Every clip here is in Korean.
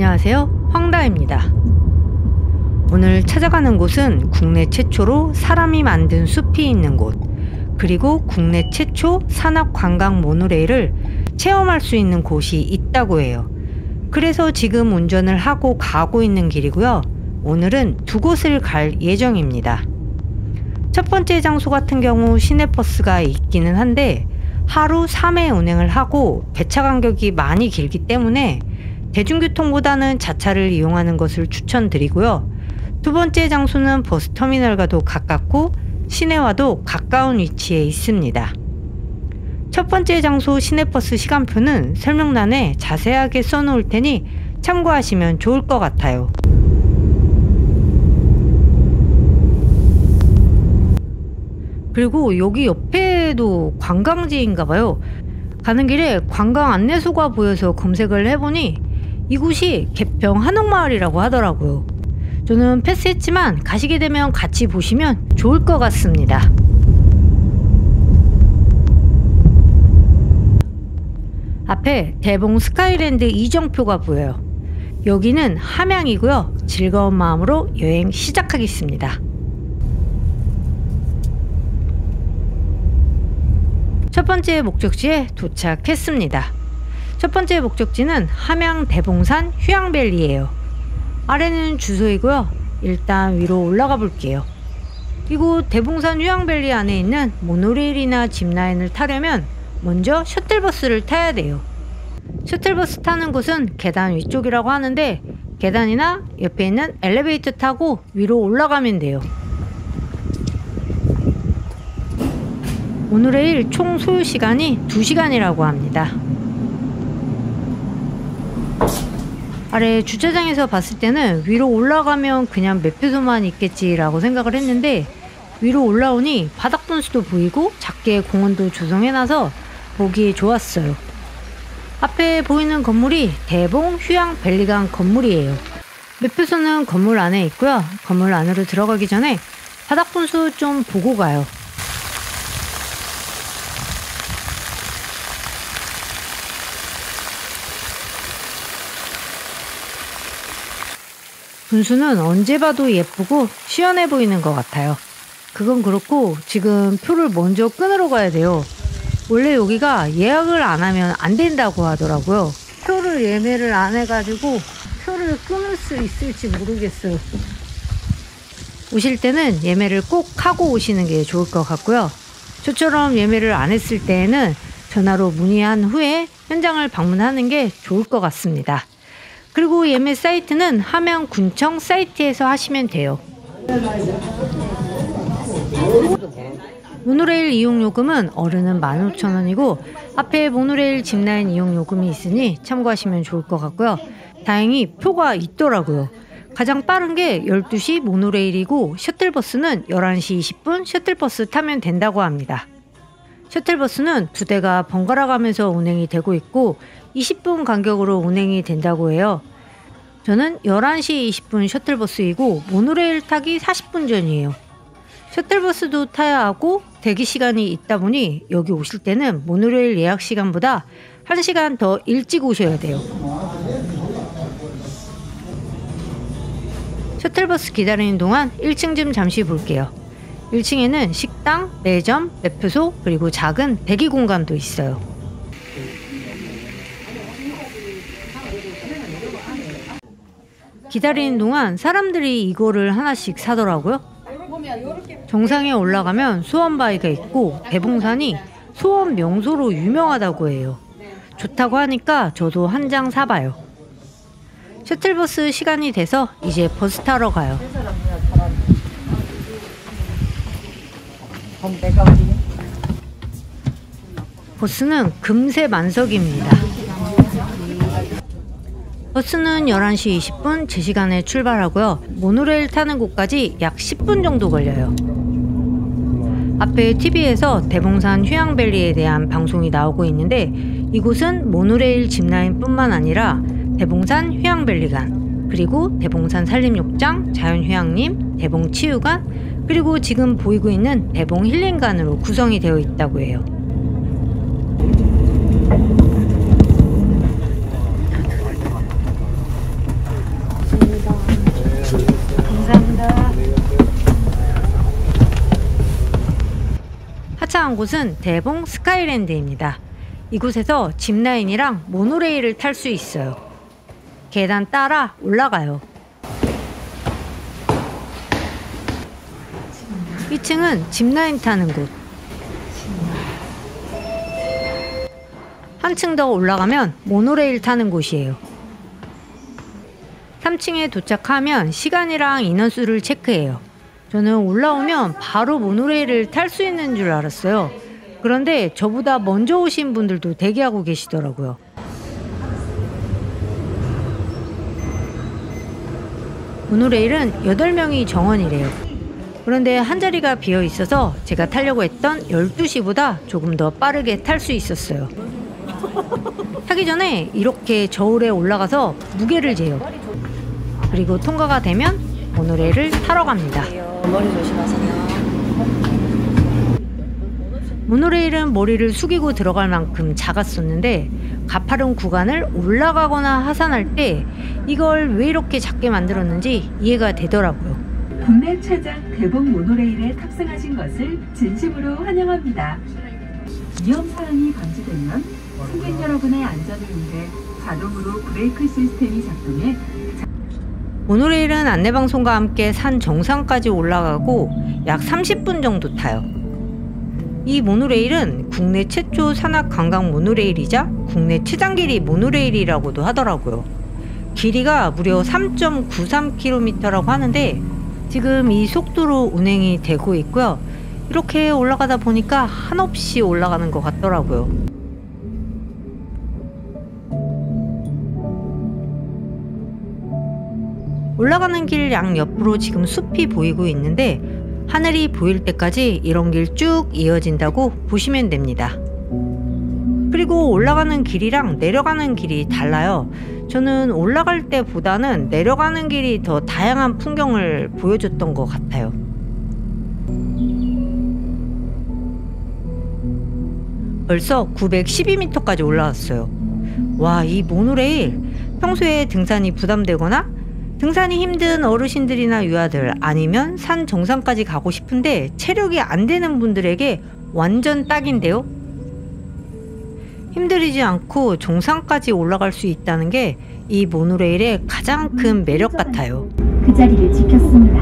안녕하세요, 황다입니다. 오늘 찾아가는 곳은 국내 최초로 사람이 만든 숲이 있는 곳, 그리고 국내 최초 산악 관광 모노레일을 체험할 수 있는 곳이 있다고 해요. 그래서 지금 운전을 하고 가고 있는 길이고요. 오늘은 두 곳을 갈 예정입니다. 첫 번째 장소 같은 경우 시내버스가 있기는 한데 하루 3회 운행을 하고 배차 간격이 많이 길기 때문에 대중교통보다는 자차를 이용하는 것을 추천드리고요. 두 번째 장소는 버스터미널과도 가깝고 시내와도 가까운 위치에 있습니다. 첫 번째 장소 시내버스 시간표는 설명란에 자세하게 써놓을 테니 참고하시면 좋을 것 같아요. 그리고 여기 옆에도 관광지인가봐요. 가는 길에 관광 안내소가 보여서 검색을 해보니 이곳이 개평 한옥마을이라고 하더라고요. 저는 패스했지만 가시게 되면 같이 보시면 좋을 것 같습니다. 앞에 대봉 스카이랜드 이정표가 보여요. 여기는 함양이고요. 즐거운 마음으로 여행 시작하겠습니다. 첫 번째 목적지에 도착했습니다. 첫 번째 목적지는 함양 대봉산 휴양밸리예요. 아래는 주소이고요. 일단 위로 올라가 볼게요. 이곳 대봉산 휴양밸리 안에 있는 모노레일이나 짚라인을 타려면 먼저 셔틀버스를 타야 돼요. 셔틀버스 타는 곳은 계단 위쪽이라고 하는데 계단이나 옆에 있는 엘리베이터 타고 위로 올라가면 돼요. 모노레일 총 소요 시간이 2시간이라고 합니다. 아래 주차장에서 봤을 때는 위로 올라가면 그냥 매표소만 있겠지라고 생각을 했는데 위로 올라오니 바닥 분수도 보이고 작게 공원도 조성해놔서 보기 좋았어요. 앞에 보이는 건물이 대봉 휴양밸리관 건물이에요. 매표소는 건물 안에 있고요. 건물 안으로 들어가기 전에 바닥 분수 좀 보고 가요. 분수는 언제 봐도 예쁘고 시원해 보이는 것 같아요. 그건 그렇고 지금 표를 먼저 끊으러 가야 돼요. 원래 여기가 예약을 안 하면 안 된다고 하더라고요. 표를 예매를 안 해가지고 표를 끊을 수 있을지 모르겠어요. 오실 때는 예매를 꼭 하고 오시는 게 좋을 것 같고요. 저처럼 예매를 안 했을 때에는 전화로 문의한 후에 현장을 방문하는 게 좋을 것 같습니다. 그리고 예매 사이트는 함양군청 사이트에서 하시면 돼요. 모노레일 이용요금은 어른은 15,000원이고 앞에 모노레일 짚라인 이용요금이 있으니 참고하시면 좋을 것 같고요. 다행히 표가 있더라고요. 가장 빠른 게 12시 모노레일이고 셔틀버스는 11시 20분 셔틀버스 타면 된다고 합니다. 셔틀버스는 2대가 번갈아 가면서 운행이 되고 있고 20분 간격으로 운행이 된다고 해요. 저는 11시 20분 셔틀버스이고 모노레일 타기 40분 전이에요. 셔틀버스도 타야 하고 대기 시간이 있다 보니 여기 오실 때는 모노레일 예약 시간보다 1시간 더 일찍 오셔야 돼요. 셔틀버스 기다리는 동안 1층 좀 잠시 볼게요. 1층에는 식당, 매점, 매표소, 그리고 작은 대기 공간도 있어요. 기다리는 동안 사람들이 이거를 하나씩 사더라고요. 정상에 올라가면 소원바위가 있고 대봉산이 소원 명소로 유명하다고 해요. 좋다고 하니까 저도 한 장 사봐요. 셔틀버스 시간이 돼서 이제 버스 타러 가요. 버스는 금세 만석입니다. 버스는 11시 20분 제 시간에 출발하고요. 모노레일 타는 곳까지 약 10분 정도 걸려요. 앞에 TV에서 대봉산 휴양밸리에 대한 방송이 나오고 있는데 이곳은 모노레일 짚라인 뿐만 아니라 대봉산 휴양밸리관, 그리고 대봉산 산림욕장, 자연휴양림, 대봉치유관, 그리고 지금 보이고 있는 대봉 힐링관으로 구성이 되어 있다고 해요. 하차한 곳은 대봉 스카이랜드입니다. 이곳에서 짚라인이랑 모노레일을 탈 수 있어요. 계단 따라 올라가요. 2층은 짚라인 타는 곳. 한층 더 올라가면 모노레일 타는 곳이에요. 3층에 도착하면 시간이랑 인원수를 체크해요. 저는 올라오면 바로 모노레일을 탈 수 있는 줄 알았어요. 그런데 저보다 먼저 오신 분들도 대기하고 계시더라고요. 모노레일은 8명이 정원이래요. 그런데 한 자리가 비어 있어서 제가 타려고 했던 12시보다 조금 더 빠르게 탈 수 있었어요. 타기 전에 이렇게 저울에 올라가서 무게를 재요. 그리고 통과가 되면 모노레일을 타러 갑니다. 머리 조심하세요. 모노레일은 머리를 숙이고 들어갈 만큼 작았었는데 가파른 구간을 올라가거나 하산할 때 이걸 왜 이렇게 작게 만들었는지 이해가 되더라고요. 국내 최장 대봉 모노레일에 탑승하신 것을 진심으로 환영합니다. 위험사항이 감지되면 승객 여러분의 안전을 위해 자동으로 브레이크 시스템이 작동해 모노레일은 안내방송과 함께 산 정상까지 올라가고 약 30분 정도 타요. 이 모노레일은 국내 최초 산악 관광 모노레일이자 국내 최장 길이 모노레일이라고도 하더라고요. 길이가 무려 3.93km라고 하는데 지금 이 속도로 운행이 되고 있고요. 이렇게 올라가다 보니까 한없이 올라가는 것 같더라고요. 올라가는 길 양옆으로 지금 숲이 보이고 있는데 하늘이 보일 때까지 이런 길 쭉 이어진다고 보시면 됩니다. 그리고 올라가는 길이랑 내려가는 길이 달라요. 저는 올라갈 때보다는 내려가는 길이 더 다양한 풍경을 보여줬던 것 같아요. 벌써 912m까지 올라왔어요. 와, 이 모노레일 평소에 등산이 부담되거나 등산이 힘든 어르신들이나 유아들 아니면 산 정상까지 가고 싶은데 체력이 안 되는 분들에게 완전 딱인데요. 힘들이지 않고 정상까지 올라갈 수 있다는 게 이 모노레일의 가장 큰 매력 같아요. 그 자리를 지켰습니다.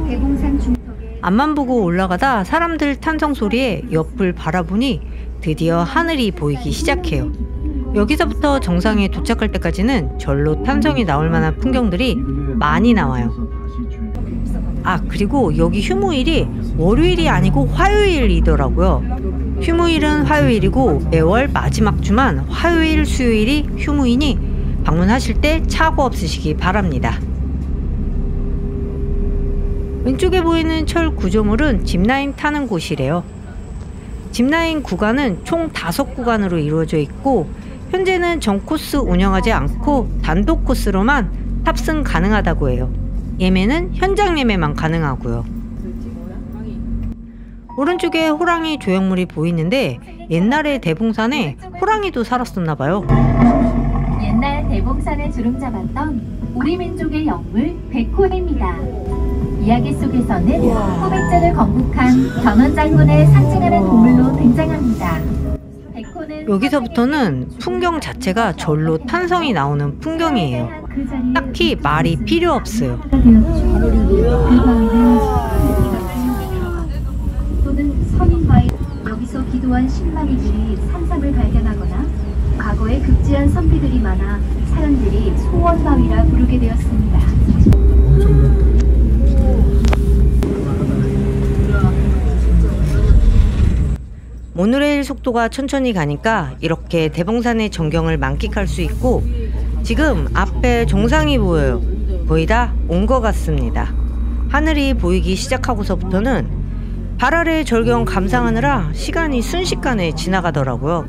대봉산 중턱에 앞만 보고 올라가다 사람들 탄성 소리에 옆을 바라보니 드디어 하늘이 보이기 시작해요. 여기서부터 정상에 도착할 때까지는 절로 탄성이 나올 만한 풍경들이 많이 나와요. 아, 그리고 여기 휴무일이 월요일이 아니고 화요일이더라고요. 휴무일은 화요일이고 매월 마지막 주만 화요일, 수요일이 휴무이니 방문하실 때 착오 없으시기 바랍니다. 왼쪽에 보이는 철 구조물은 짚라인 타는 곳이래요. 짚라인 구간은 총 5구간으로 이루어져 있고 현재는 전 코스 운영하지 않고 단독 코스로만 탑승 가능하다고 해요. 예매는 현장 예매만 가능하고요. 오른쪽에 호랑이 조형물이 보이는데 옛날에 대봉산에 호랑이도 살았었나봐요. 옛날 대봉산에 주름 잡았던 우리 민족의 영물 백호입니다. 이야기 속에서는 후백전을 건국한 견훤장군을 상징하는 동물로 등장합니다. 여기서부터는 풍경 자체가 절로 탄성이 나오는 풍경이에요. 딱히 말이 필요 없어요. 또는 선인과의 여기서 기도한 신망이들이 산삼을 발견하거나 과거에 급제한 선비들이 많아 사람들이 소원바위라 부르게 되었습니다. 모노레일 속도가 천천히 가니까 이렇게 대봉산의 전경을 만끽할 수 있고 지금 앞에 정상이 보여요. 거의 다 온 것 같습니다. 하늘이 보이기 시작하고서부터는 발 아래 절경 감상하느라 시간이 순식간에 지나가더라고요.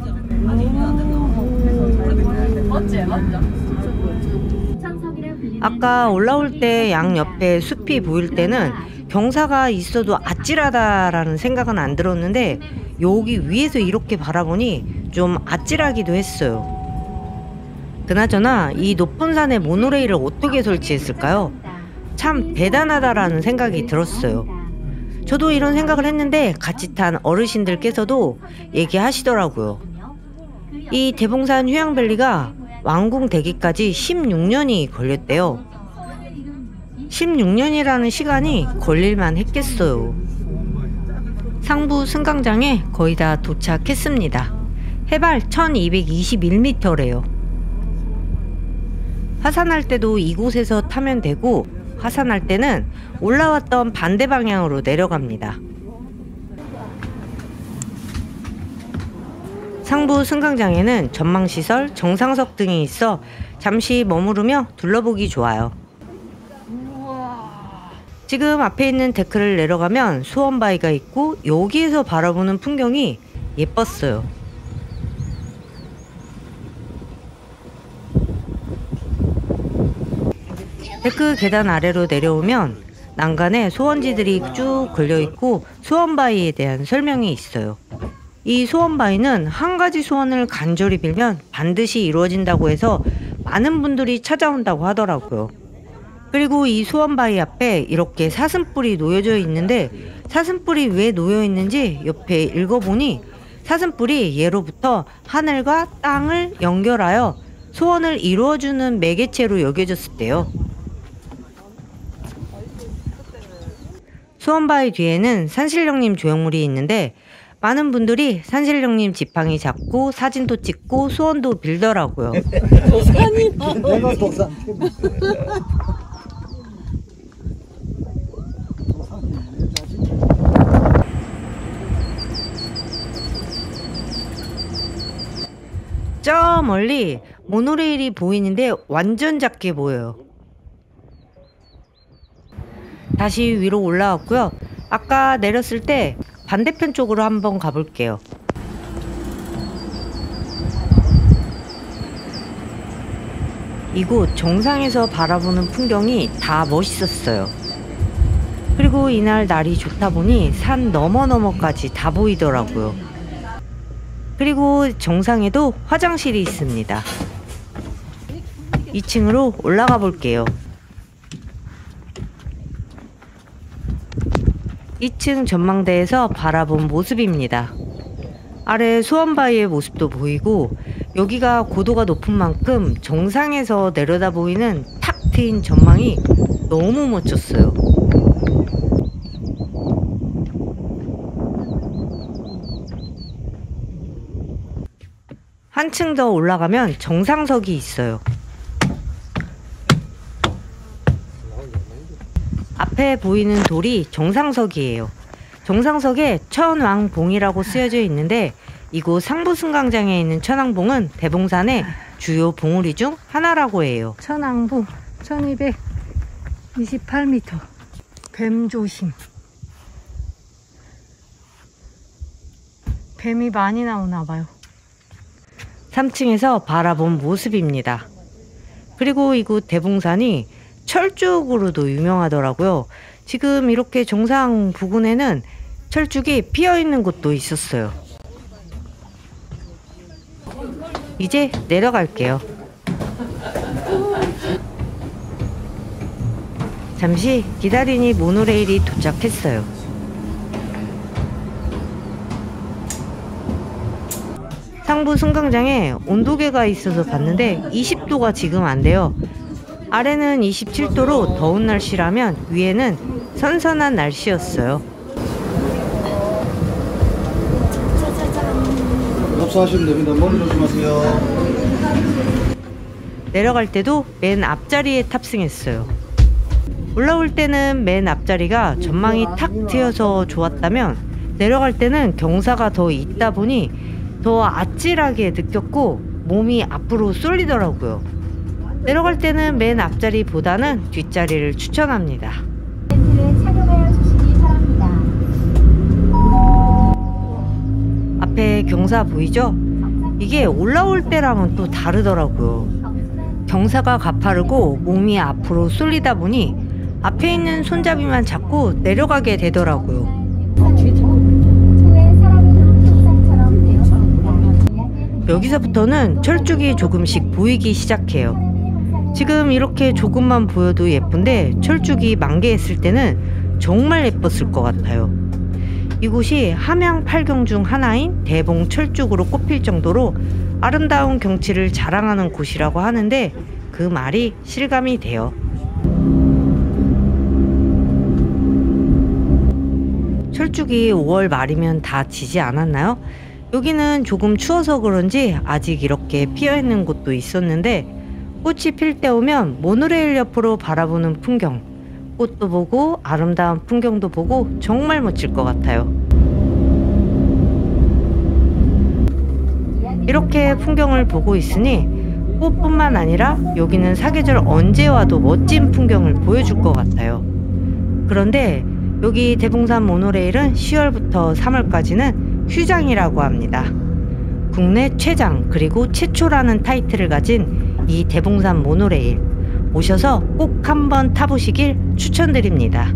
아까 올라올 때 양옆에 숲이 보일 때는 경사가 있어도 아찔하다라는 생각은 안 들었는데 여기 위에서 이렇게 바라보니 좀 아찔하기도 했어요. 그나저나 이 높은 산에 모노레일을 어떻게 설치했을까요? 참 대단하다라는 생각이 들었어요. 저도 이런 생각을 했는데 같이 탄 어르신들께서도 얘기하시더라고요. 이 대봉산 휴양밸리가 완공되기까지 16년이 걸렸대요. 16년이라는 시간이 걸릴만 했겠어요. 상부 승강장에 거의 다 도착했습니다. 해발 1221m래요. 하산할 때도 이곳에서 타면 되고 하산할 때는 올라왔던 반대 방향으로 내려갑니다. 상부 승강장에는 전망시설, 정상석 등이 있어 잠시 머무르며 둘러보기 좋아요. 지금 앞에 있는 데크를 내려가면 수원바위가 있고 여기에서 바라보는 풍경이 예뻤어요. 데크 계단 아래로 내려오면 난간에 소원지들이 쭉 걸려있고 소원바위에 대한 설명이 있어요. 이 소원바위는 한 가지 소원을 간절히 빌면 반드시 이루어진다고 해서 많은 분들이 찾아온다고 하더라고요. 그리고 이 소원바위 앞에 이렇게 사슴뿔이 놓여져 있는데 사슴뿔이 왜 놓여 있는지 옆에 읽어보니 사슴뿔이 예로부터 하늘과 땅을 연결하여 소원을 이루어주는 매개체로 여겨졌었대요. 소원바위 뒤에는 산신령님 조형물이 있는데 많은 분들이 산신령님 지팡이 잡고 사진도 찍고 소원도 빌더라고요. 도산이다. 내가 도산. 저 멀리 모노레일이 보이는데 완전 작게 보여요. 다시 위로 올라왔고요. 아까 내렸을 때 반대편 쪽으로 한번 가볼게요. 이곳 정상에서 바라보는 풍경이 다 멋있었어요. 그리고 이날 날이 좋다 보니 산 너머까지 다 보이더라고요. 그리고 정상에도 화장실이 있습니다. 2층으로 올라가 볼게요. 2층 전망대에서 바라본 모습입니다. 아래 수원바위의 모습도 보이고 여기가 고도가 높은 만큼 정상에서 내려다 보이는 탁 트인 전망이 너무 멋졌어요. 한층 더 올라가면 정상석이 있어요. 앞에 보이는 돌이 정상석이에요. 정상석에 천왕봉이라고 쓰여져 있는데 이곳 상부승강장에 있는 천왕봉은 대봉산의 주요 봉우리 중 하나라고 해요. 천왕봉 1228m. 뱀 조심. 뱀이 많이 나오나 봐요. 3층에서 바라본 모습입니다. 그리고 이곳 대봉산이 철쭉으로도 유명하더라고요. 지금 이렇게 정상 부근에는 철쭉이 피어있는 곳도 있었어요. 이제 내려갈게요. 잠시 기다리니 모노레일이 도착했어요. 상부 승강장에 온도계가 있어서 봤는데 20도가 지금 안 돼요. 아래는 27도로 더운 날씨라면 위에는 선선한 날씨였어요. 합수하시면 됩니다. 머리 조심하세요. 내려갈 때도 맨 앞자리에 탑승했어요. 올라올 때는 맨 앞자리가 전망이 탁 트여서 좋았다면 내려갈 때는 경사가 더 있다 보니 더 아찔하게 느꼈고 몸이 앞으로 쏠리더라고요. 내려갈 때는 맨 앞자리보다는 뒷자리를 추천합니다. 앞에 경사 보이죠? 이게 올라올 때랑은 또 다르더라고요. 경사가 가파르고 몸이 앞으로 쏠리다 보니 앞에 있는 손잡이만 잡고 내려가게 되더라고요. 여기서부터는 철쭉이 조금씩 보이기 시작해요. 지금 이렇게 조금만 보여도 예쁜데 철쭉이 만개했을 때는 정말 예뻤을 것 같아요. 이곳이 함양 8경 중 하나인 대봉 철쭉으로 꼽힐 정도로 아름다운 경치를 자랑하는 곳이라고 하는데 그 말이 실감이 돼요. 철쭉이 5월 말이면 다 지지 않았나요? 여기는 조금 추워서 그런지 아직 이렇게 피어있는 곳도 있었는데 꽃이 필 때 오면 모노레일 옆으로 바라보는 풍경, 꽃도 보고 아름다운 풍경도 보고 정말 멋질 것 같아요. 이렇게 풍경을 보고 있으니 꽃뿐만 아니라 여기는 사계절 언제 와도 멋진 풍경을 보여줄 것 같아요. 그런데 여기 대봉산 모노레일은 10월부터 3월까지는 휴장이라고 합니다. 국내 최장 그리고 최초라는 타이틀을 가진 이 대봉산 모노레일 오셔서 꼭 한번 타보시길 추천드립니다.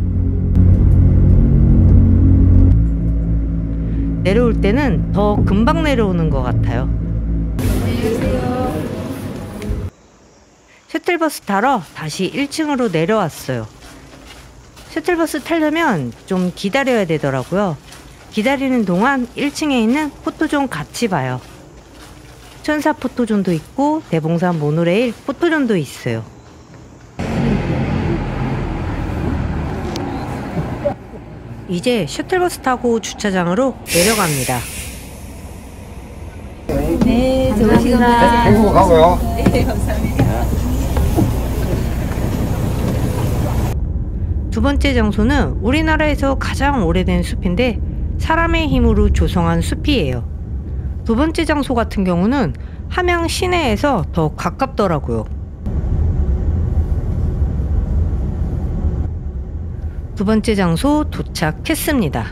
내려올 때는 더 금방 내려오는 것 같아요. 셔틀버스 타러 다시 1층으로 내려왔어요. 셔틀버스 타려면 좀 기다려야 되더라고요. 기다리는 동안 1층에 있는 포토존 같이 봐요. 천사 포토존도 있고 대봉산 모노레일 포토존도 있어요. 이제 셔틀버스 타고 주차장으로 내려갑니다. 네, 좋은 시간 보내세요. 행복 가고요. 네, 감사합니다. 두 번째 장소는 우리나라에서 가장 오래된 숲인데 사람의 힘으로 조성한 숲이에요. 두 번째 장소 같은 경우는 함양 시내에서 더 가깝더라고요. 두 번째 장소 도착했습니다.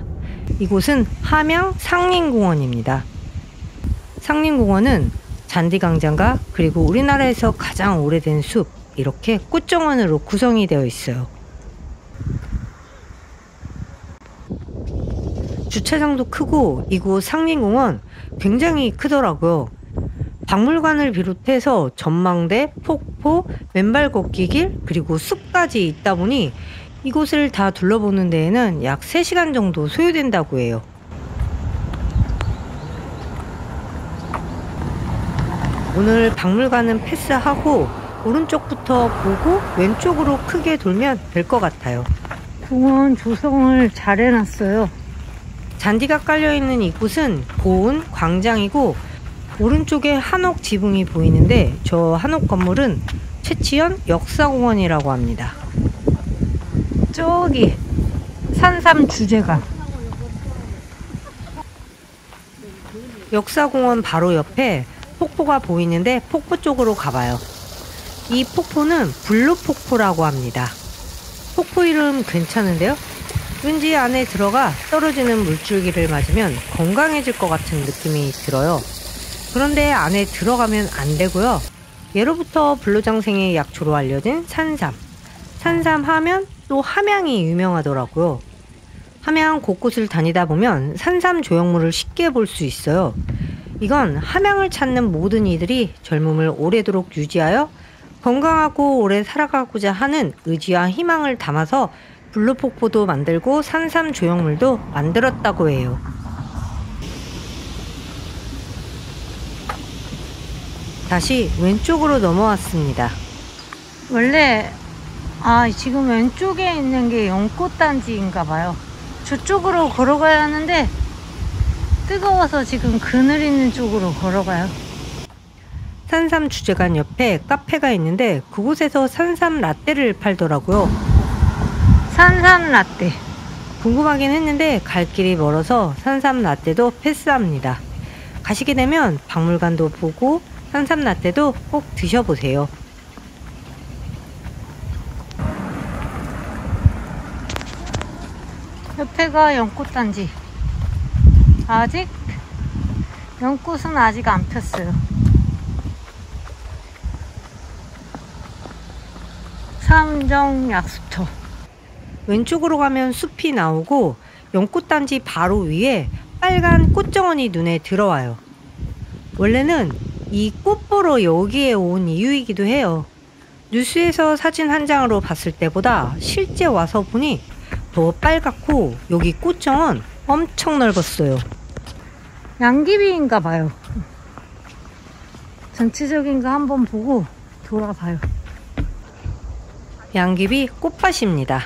이곳은 함양 상림공원입니다. 상림공원은 잔디광장과 그리고 우리나라에서 가장 오래된 숲, 이렇게 꽃정원으로 구성이 되어 있어요. 주차장도 크고 이곳 상림공원 굉장히 크더라고요. 박물관을 비롯해서 전망대, 폭포, 맨발 걷기 길, 그리고 숲까지 있다 보니 이곳을 다 둘러보는 데에는 약 3시간 정도 소요된다고 해요. 오늘 박물관은 패스하고 오른쪽부터 보고 왼쪽으로 크게 돌면 될 것 같아요. 공원 조성을 잘 해놨어요. 잔디가 깔려있는 이곳은 보은 광장이고 오른쪽에 한옥 지붕이 보이는데 저 한옥 건물은 최치현 역사공원이라고 합니다. 저기 산삼 주제가 역사공원 바로 옆에 폭포가 보이는데 폭포 쪽으로 가봐요. 이 폭포는 블루폭포라고 합니다. 폭포 이름 괜찮은데요? 왠지 안에 들어가 떨어지는 물줄기를 맞으면 건강해질 것 같은 느낌이 들어요. 그런데 안에 들어가면 안 되고요. 예로부터 불로장생의 약초로 알려진 산삼. 산삼 하면 또 함양이 유명하더라고요. 함양 곳곳을 다니다 보면 산삼 조형물을 쉽게 볼 수 있어요. 이건 함양을 찾는 모든 이들이 젊음을 오래도록 유지하여 건강하고 오래 살아가고자 하는 의지와 희망을 담아서 블루폭포도 만들고 산삼 조형물도 만들었다고 해요. 다시 왼쪽으로 넘어왔습니다. 원래 지금 왼쪽에 있는 게 연꽃단지인가 봐요. 저쪽으로 걸어가야 하는데 뜨거워서 지금 그늘 있는 쪽으로 걸어가요. 산삼 주제관 옆에 카페가 있는데 그곳에서 산삼 라떼를 팔더라고요. 산삼 라떼 궁금하긴 했는데 갈 길이 멀어서 산삼 라떼도 패스합니다. 가시게 되면 박물관도 보고 산삼 라떼도 꼭 드셔보세요. 옆에가 연꽃단지. 아직 연꽃은 아직 안 폈어요. 삼정 약수터. 왼쪽으로 가면 숲이 나오고 연꽃단지 바로 위에 빨간 꽃정원이 눈에 들어와요. 원래는 이 꽃 보러 여기에 온 이유이기도 해요. 뉴스에서 사진 한 장으로 봤을 때보다 실제 와서 보니 더 빨갛고 여기 꽃정은 엄청 넓었어요. 양귀비인가 봐요. 전체적인 거 한번 보고 돌아봐요. 양귀비 꽃밭입니다.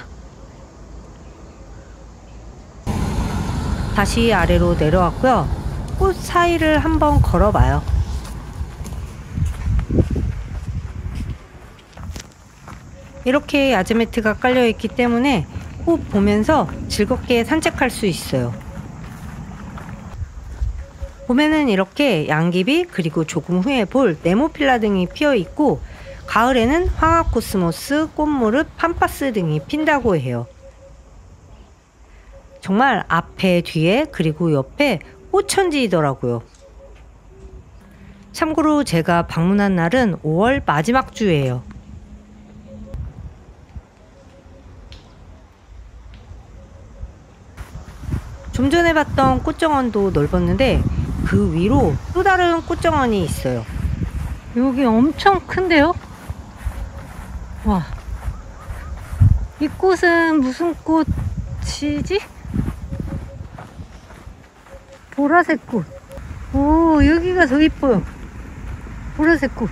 다시 아래로 내려왔고요. 꽃 사이를 한번 걸어봐요. 이렇게 야제 매트가 깔려 있기 때문에 꽃 보면서 즐겁게 산책할 수 있어요. 봄에는 이렇게 양귀비 그리고 조금 후에 볼 네모필라 등이 피어 있고 가을에는 황화코스모스, 꽃무릇, 팜파스 등이 핀다고 해요. 정말 앞에 뒤에 그리고 옆에 꽃천지이더라고요. 참고로 제가 방문한 날은 5월 마지막 주예요. 좀 전에 봤던 꽃정원도 넓었는데 그 위로 또 다른 꽃정원이 있어요. 여기 엄청 큰데요? 와, 이 꽃은 무슨 꽃이지? 보라색 꽃. 오, 여기가 더 이뻐요. 보라색 꽃.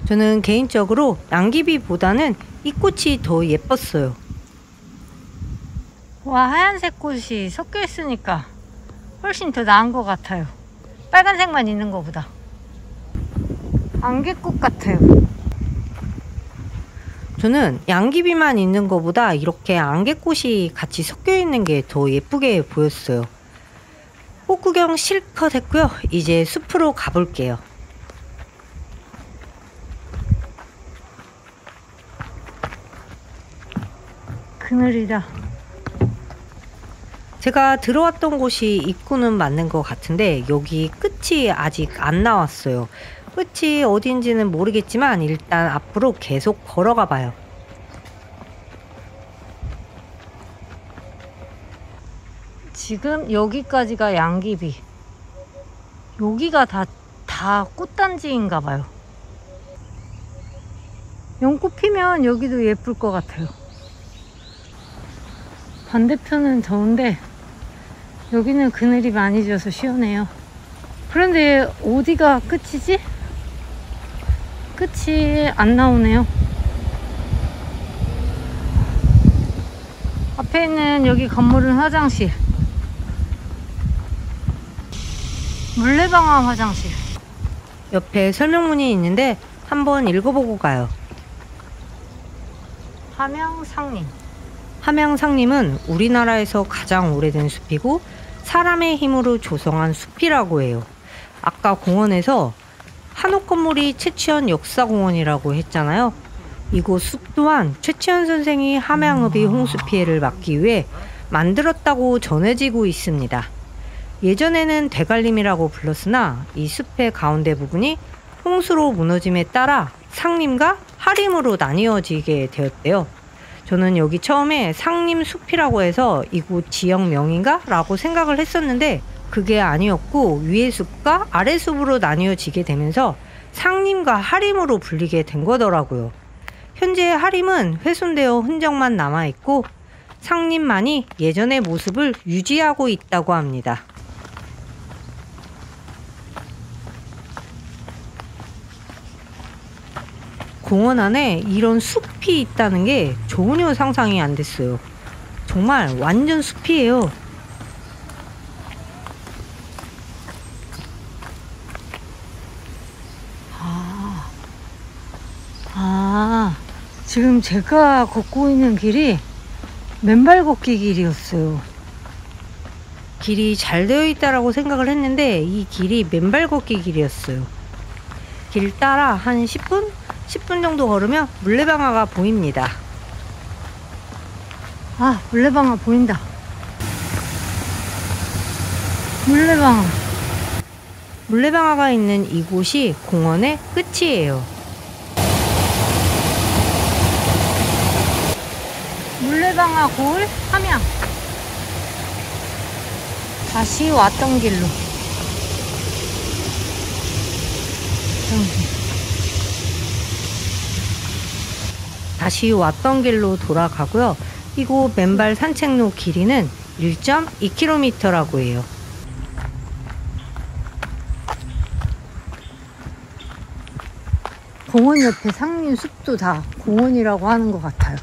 저는 개인적으로 양귀비보다는 이 꽃이 더 예뻤어요. 와, 하얀색 꽃이 섞여 있으니까 훨씬 더 나은 것 같아요. 빨간색만 있는 것보다. 안개꽃 같아요. 저는 양귀비만 있는 것보다 이렇게 안개꽃이 같이 섞여 있는 게 더 예쁘게 보였어요. 꽃 구경 실컷 했고요. 이제 숲으로 가볼게요. 그늘이다. 제가 들어왔던 곳이 입구는 맞는 것 같은데 여기 끝이 아직 안 나왔어요. 끝이 어딘지는 모르겠지만 일단 앞으로 계속 걸어가 봐요. 지금 여기까지가 양귀비. 여기가 다 꽃단지인가 봐요. 연꽃 피면 여기도 예쁠 것 같아요. 반대편은 더운데 여기는 그늘이 많이 져서 시원해요. 그런데 어디가 끝이지? 끝이 안 나오네요. 앞에 있는 여기 건물은 화장실. 물레방아 화장실. 옆에 설명문이 있는데 한번 읽어보고 가요. 함양상림. 함양상림은 우리나라에서 가장 오래된 숲이고 사람의 힘으로 조성한 숲이라고 해요. 아까 공원에서 한옥 건물이 최치원 역사공원이라고 했잖아요. 이곳 숲 또한 최치원 선생이 함양읍이 홍수 피해를 막기 위해 만들었다고 전해지고 있습니다. 예전에는 대갈림이라고 불렀으나 이 숲의 가운데 부분이 홍수로 무너짐에 따라 상림과 하림으로 나뉘어지게 되었대요. 저는 여기 처음에 상림숲이라고 해서 이곳 지역명인가? 라고 생각을 했었는데 그게 아니었고 위의 숲과 아래 숲으로 나뉘어지게 되면서 상림과 하림으로 불리게 된 거더라고요. 현재 하림은 훼손되어 흔적만 남아있고 상림만이 예전의 모습을 유지하고 있다고 합니다. 공원 안에 이런 숲이 있다는 게 전혀 상상이 안 됐어요. 정말 완전 숲이에요. 지금 제가 걷고 있는 길이 맨발 걷기 길이었어요. 길이 잘 되어 있다라고 생각을 했는데 이 길이 맨발 걷기 길이었어요. 길 따라 한 10분 정도 걸으면 물레방아가 보입니다. 아, 물레방아 보인다. 물레방아. 물레방아가 있는 이곳이 공원의 끝이에요. 물레방아 고을 함양. 다시 왔던 길로. 여기. 다시 왔던 길로 돌아가고요. 이곳 맨발 산책로 길이는 1.2km라고 해요. 공원 옆에 상림숲도 다 공원이라고 하는 것 같아요.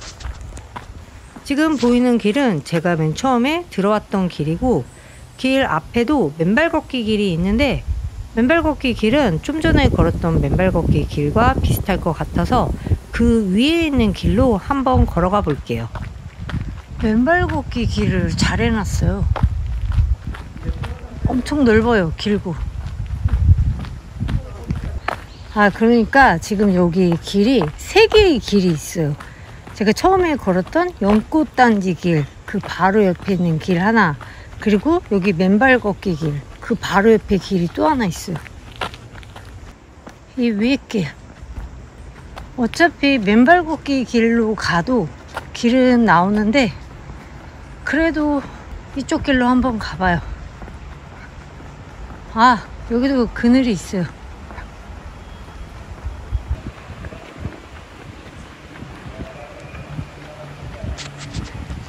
지금 보이는 길은 제가 맨 처음에 들어왔던 길이고, 길 앞에도 맨발 걷기 길이 있는데, 맨발 걷기 길은 좀 전에 걸었던 맨발 걷기 길과 비슷할 것 같아서 그 위에 있는 길로 한번 걸어가 볼게요. 맨발 걷기 길을 잘 해놨어요. 엄청 넓어요. 길고. 그러니까 지금 여기 길이 3개의 길이 있어요. 제가 처음에 걸었던 연꽃단지 길, 그 바로 옆에 있는 길 하나, 그리고 여기 맨발 걷기 길, 그 바로 옆에 길이 또 하나 있어요. 이 위에 길. 어차피 맨발 걷기 길로 가도 길은 나오는데, 그래도 이쪽 길로 한번 가봐요. 여기도 그늘이 있어요.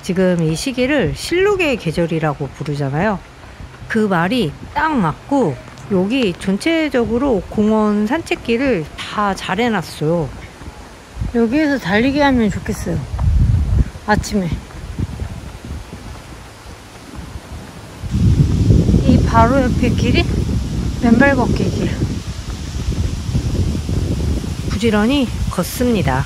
지금 이 시기를 실록의 계절이라고 부르잖아요. 그 말이 딱 맞고, 여기 전체적으로 공원 산책길을 다 잘 해놨어요. 여기에서 달리기 하면 좋겠어요. 아침에. 이 바로 옆에 길이 맨발 걷기 길. 부지런히 걷습니다.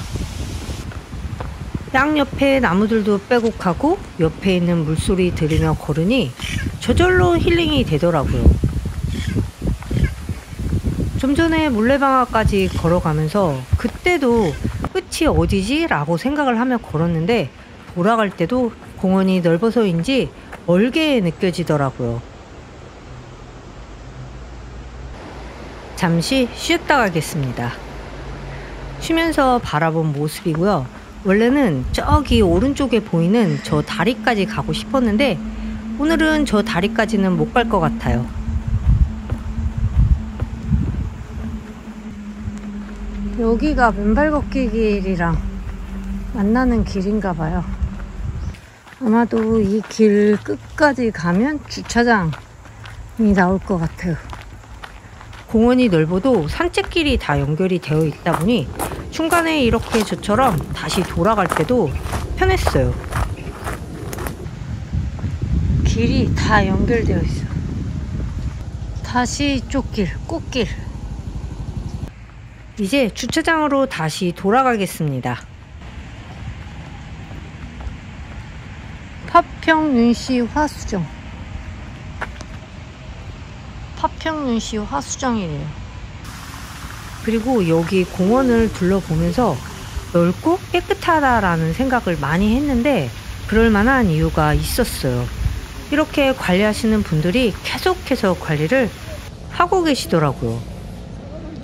양옆에 나무들도 빼곡하고 옆에 있는 물소리 들으며 걸으니 저절로 힐링이 되더라고요. 좀 전에 물레방아까지 걸어가면서 그때도 끝이 어디지? 라고 생각을 하며 걸었는데, 돌아갈 때도 공원이 넓어서인지 멀게 느껴지더라고요. 잠시 쉬었다 가겠습니다. 쉬면서 바라본 모습이고요. 원래는 저기 오른쪽에 보이는 저 다리까지 가고 싶었는데 오늘은 저 다리까지는 못 갈 것 같아요. 여기가 맨발 걷기 길이랑 만나는 길인가 봐요. 아마도 이 길 끝까지 가면 주차장이 나올 것 같아요. 공원이 넓어도 산책길이 다 연결이 되어 있다 보니 중간에 이렇게 저처럼 다시 돌아갈 때도 편했어요. 길이 다 연결되어 있어. 다시 이쪽 길, 꽃길. 이제 주차장으로 다시 돌아가겠습니다. 파평윤씨 화수정. 파평윤씨 화수정이래요. 그리고 여기 공원을 둘러보면서 넓고 깨끗하다라는 생각을 많이 했는데 그럴 만한 이유가 있었어요. 이렇게 관리하시는 분들이 계속해서 관리를 하고 계시더라고요.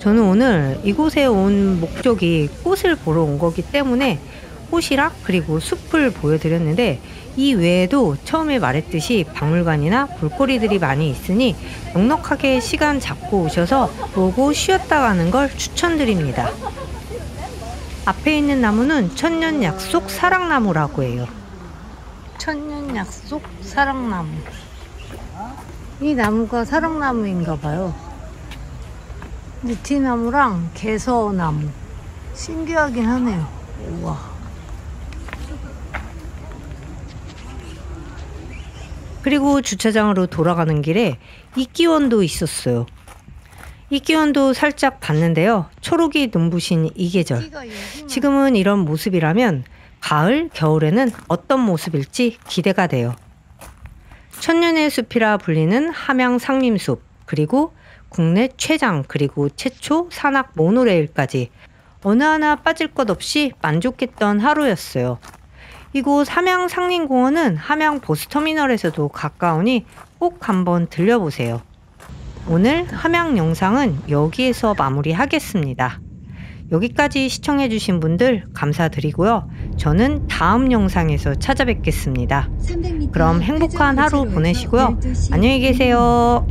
저는 오늘 이곳에 온 목적이 꽃을 보러 온 거기 때문에 꽃이랑 그리고 숲을 보여드렸는데, 이 외에도 처음에 말했듯이 박물관이나 볼거리들이 많이 있으니 넉넉하게 시간 잡고 오셔서 보고 쉬었다 가는 걸 추천드립니다. 앞에 있는 나무는 천년약속 사랑나무라고 해요. 천년약속 사랑나무. 이 나무가 사랑나무인가 봐요. 느티나무랑 개서나무. 신기하긴 하네요. 우와. 그리고 주차장으로 돌아가는 길에 이끼원도 있었어요. 이끼원도 살짝 봤는데요. 초록이 눈부신 이 계절. 지금은 이런 모습이라면 가을, 겨울에는 어떤 모습일지 기대가 돼요. 천년의 숲이라 불리는 함양 상림숲, 그리고 국내 최장 그리고 최초 산악 모노레일까지 어느 하나 빠질 것 없이 만족했던 하루였어요. 이곳 함양 상림공원은 함양 버스터미널에서도 가까우니 꼭 한번 들려보세요. 오늘 함양 영상은 여기에서 마무리하겠습니다. 여기까지 시청해주신 분들 감사드리고요. 저는 다음 영상에서 찾아뵙겠습니다. 그럼 행복한 하루 보내시고요. 안녕히 계세요.